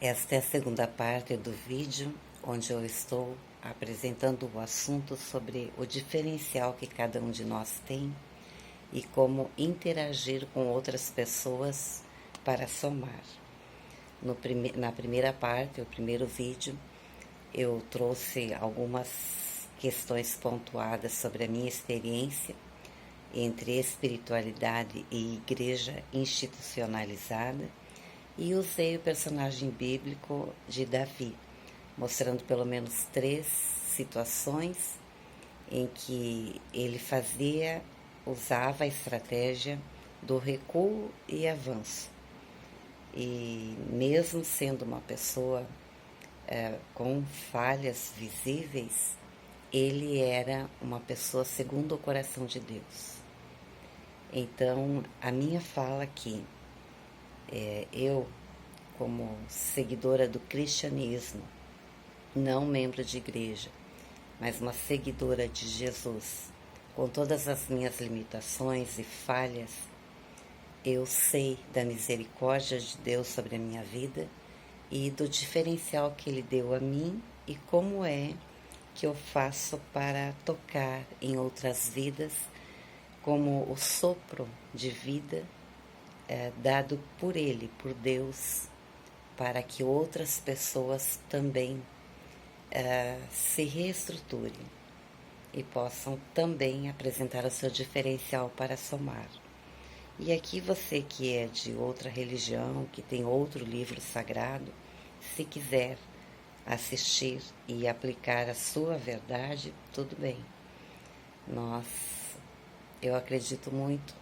Esta é a segunda parte do vídeo, onde eu estou apresentando o assunto sobre o diferencial que cada um de nós tem e como interagir com outras pessoas para somar. Na primeira parte, o primeiro vídeo, eu trouxe algumas questões pontuadas sobre a minha experiência entre espiritualidade e igreja institucionalizada e usei o personagem bíblico de Davi, mostrando pelo menos 3 situações em que ele usava a estratégia do recuo e avanço. E mesmo sendo uma pessoa com falhas visíveis, ele era uma pessoa segundo o coração de Deus. Então, a minha fala aqui, eu, como seguidora do cristianismo, não membro de igreja, mas uma seguidora de Jesus, com todas as minhas limitações e falhas, eu sei da misericórdia de Deus sobre a minha vida e do diferencial que Ele deu a mim e como é que eu faço para tocar em outras vidas, como o sopro de vida dado por Ele, por Deus, para que outras pessoas também se reestruturem e possam também apresentar o seu diferencial para somar. E aqui você que é de outra religião, que tem outro livro sagrado, se quiser assistir e aplicar a sua verdade, tudo bem. Eu acredito muito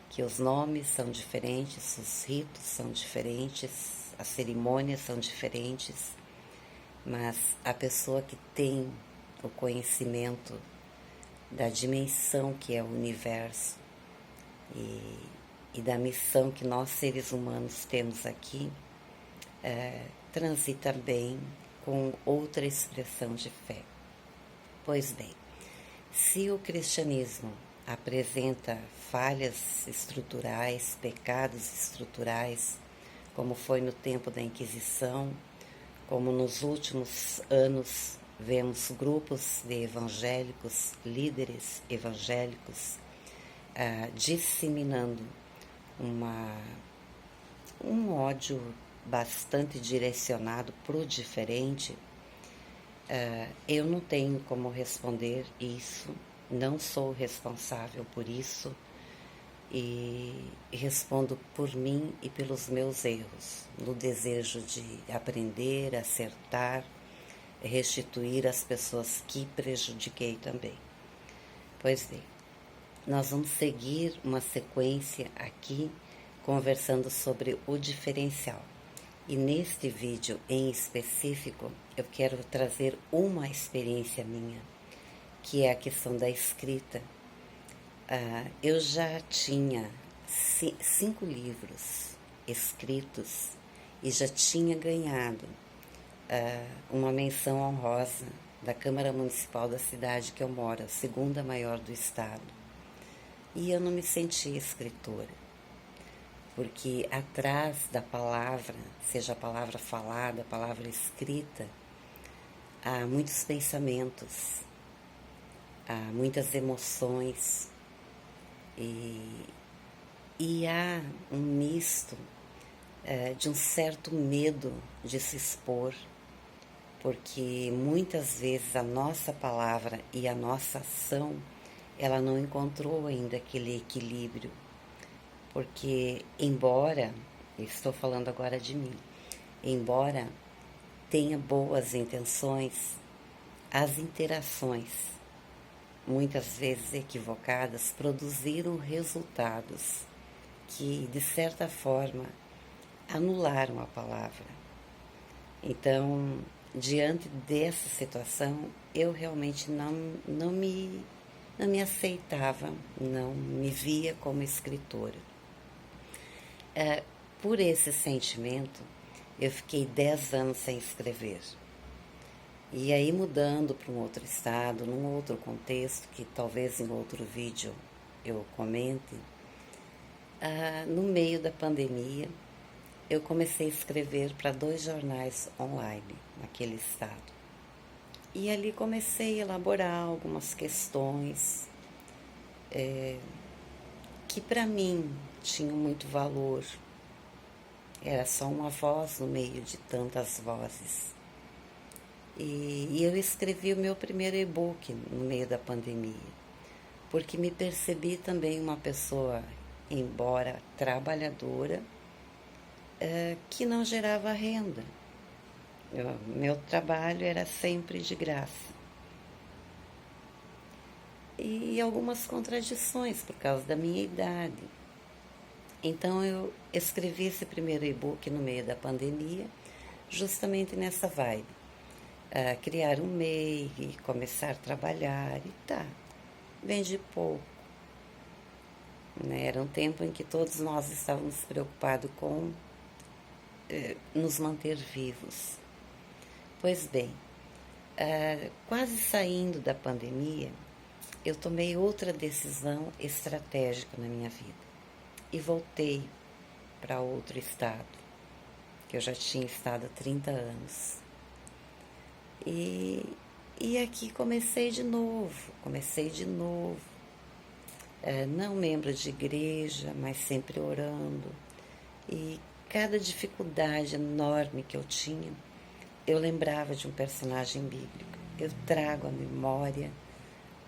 que os nomes são diferentes, os ritos são diferentes, as cerimônias são diferentes, mas a pessoa que tem o conhecimento da dimensão que é o universo e da missão que nós seres humanos temos aqui, transita bem com outra expressão de fé. Pois bem, se o cristianismo apresenta falhas estruturais, pecados estruturais, como foi no tempo da Inquisição, como nos últimos anos vemos grupos de evangélicos, líderes evangélicos, disseminando um ódio bastante direcionado para o diferente, eu não tenho como responder isso, não sou responsável por isso e respondo por mim e pelos meus erros, no desejo de aprender, acertar, restituir as pessoas que prejudiquei também. Pois bem, nós vamos seguir uma sequência aqui conversando sobre o diferencial. E neste vídeo em específico, eu quero trazer uma experiência minha, que é a questão da escrita. Eu já tinha 5 livros escritos e já tinha ganhado uma menção honrosa da Câmara Municipal da cidade que eu moro, a segunda maior do estado. E eu não me sentia escritora, porque atrás da palavra, seja a palavra falada, a palavra escrita, há muitos pensamentos, há muitas emoções e há um misto de um certo medo de se expor, porque muitas vezes a nossa palavra e a nossa ação, ela não encontrou ainda aquele equilíbrio, porque embora, estou falando agora de mim, embora tenha boas intenções, as interações, muitas vezes equivocadas, produziram resultados que, de certa forma, anularam a palavra. Então, diante dessa situação, eu realmente não me aceitava, não me via como escritora. Por esse sentimento, eu fiquei 10 anos sem escrever. E aí, mudando para um outro estado, num outro contexto, que talvez em outro vídeo eu comente, no meio da pandemia, eu comecei a escrever para 2 jornais online naquele estado. E ali comecei a elaborar algumas questões que para mim tinham muito valor. Era só uma voz no meio de tantas vozes. E eu escrevi o meu primeiro e-book no meio da pandemia, porque me percebi também uma pessoa, embora trabalhadora, que não gerava renda. Meu trabalho era sempre de graça. E algumas contradições por causa da minha idade. Então eu escrevi esse primeiro e-book no meio da pandemia, justamente nessa vibe. Criar um MEI, começar a trabalhar e tá. Vendi pouco. Né? Era um tempo em que todos nós estávamos preocupados com nos manter vivos. Pois bem, quase saindo da pandemia, eu tomei outra decisão estratégica na minha vida e voltei para outro estado, que eu já tinha estado há 30 anos. E aqui comecei de novo. Não membro de igreja, mas sempre orando. E cada dificuldade enorme que eu tinha, eu lembrava de um personagem bíblico. Eu trago à memória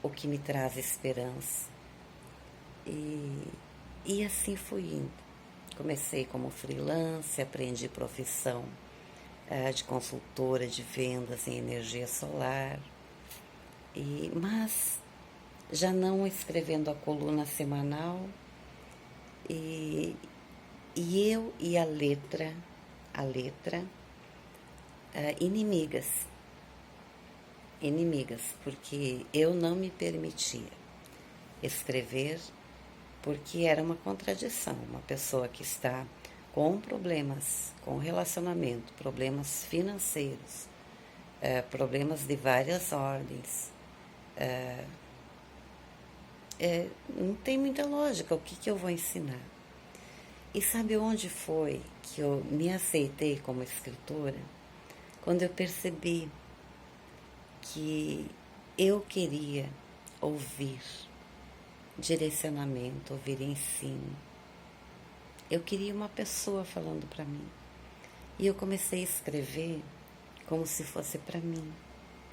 o que me traz esperança. E assim fui indo. Comecei como freelance, aprendi profissão de consultora de vendas em energia solar, mas já não escrevendo a coluna semanal, e eu e a letra inimigas, porque eu não me permitia escrever, porque era uma contradição. Uma pessoa que está com problemas com relacionamento, problemas financeiros, problemas de várias ordens, não tem muita lógica. O que eu vou ensinar? E sabe onde foi que eu me aceitei como escritora? Quando eu percebi que eu queria ouvir direcionamento, ouvir ensino. Eu queria uma pessoa falando para mim. E eu comecei a escrever como se fosse para mim.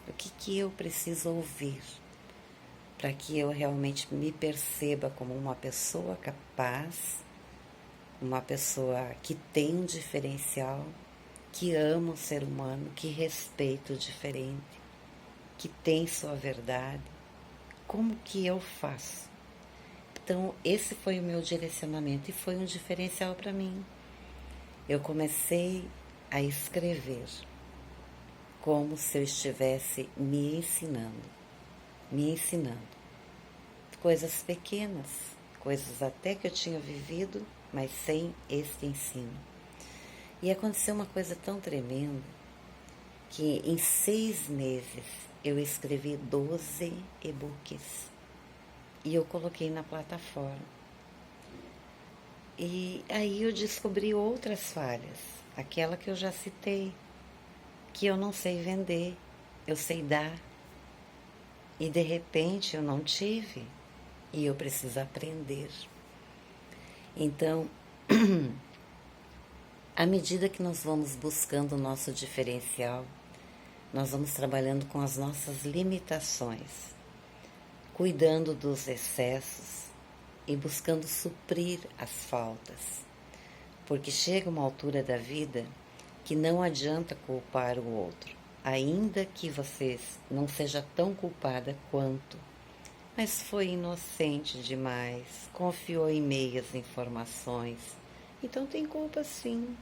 O que eu preciso ouvir para que eu realmente me perceba como uma pessoa capaz, uma pessoa que tem um diferencial, que ama o ser humano, que respeita o diferente, que tem sua verdade. Como que eu faço? Então, esse foi o meu direcionamento e foi um diferencial para mim. Eu comecei a escrever como se eu estivesse me ensinando. Coisas pequenas, coisas até que eu tinha vivido, mas sem esse ensino. E aconteceu uma coisa tão tremenda que em 6 meses eu escrevi 12 e-books. E eu coloquei na plataforma. E aí eu descobri outras falhas. Aquela que eu já citei. Que eu não sei vender. Eu sei dar. E de repente eu não tive. E eu preciso aprender. Então, à medida que nós vamos buscando o nosso diferencial, nós vamos trabalhando com as nossas limitações, cuidando dos excessos e buscando suprir as faltas. Porque chega uma altura da vida que não adianta culpar o outro, ainda que você não seja tão culpada quanto, mas foi inocente demais, confiou em meias informações. Então tem culpa sim,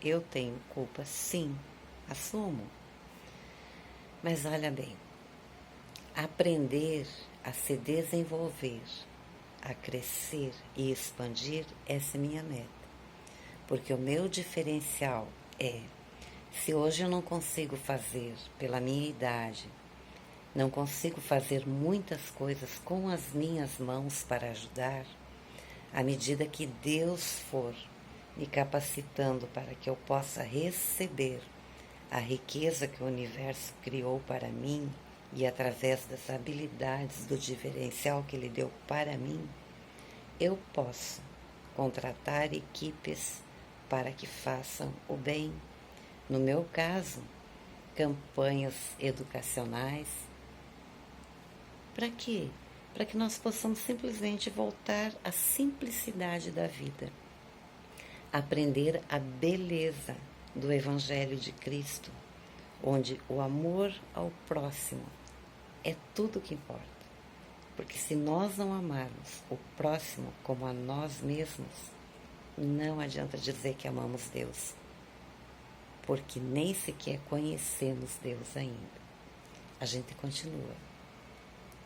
Eu tenho culpa sim, assumo. Mas olha bem, aprender a se desenvolver, a crescer e expandir, essa é minha meta. Porque o meu diferencial é, se hoje eu não consigo fazer pela minha idade, não consigo fazer muitas coisas com as minhas mãos para ajudar, à medida que Deus for me capacitando para que eu possa receber a riqueza que o universo criou para mim e através das habilidades do diferencial que ele deu para mim, eu posso contratar equipes para que façam o bem. No meu caso, campanhas educacionais. Para quê? Para que nós possamos simplesmente voltar à simplicidade da vida. Aprender a beleza do Evangelho de Cristo, onde o amor ao próximo é tudo que importa. Porque se nós não amarmos o próximo como a nós mesmos, não adianta dizer que amamos Deus, porque nem sequer conhecemos Deus ainda. A gente continua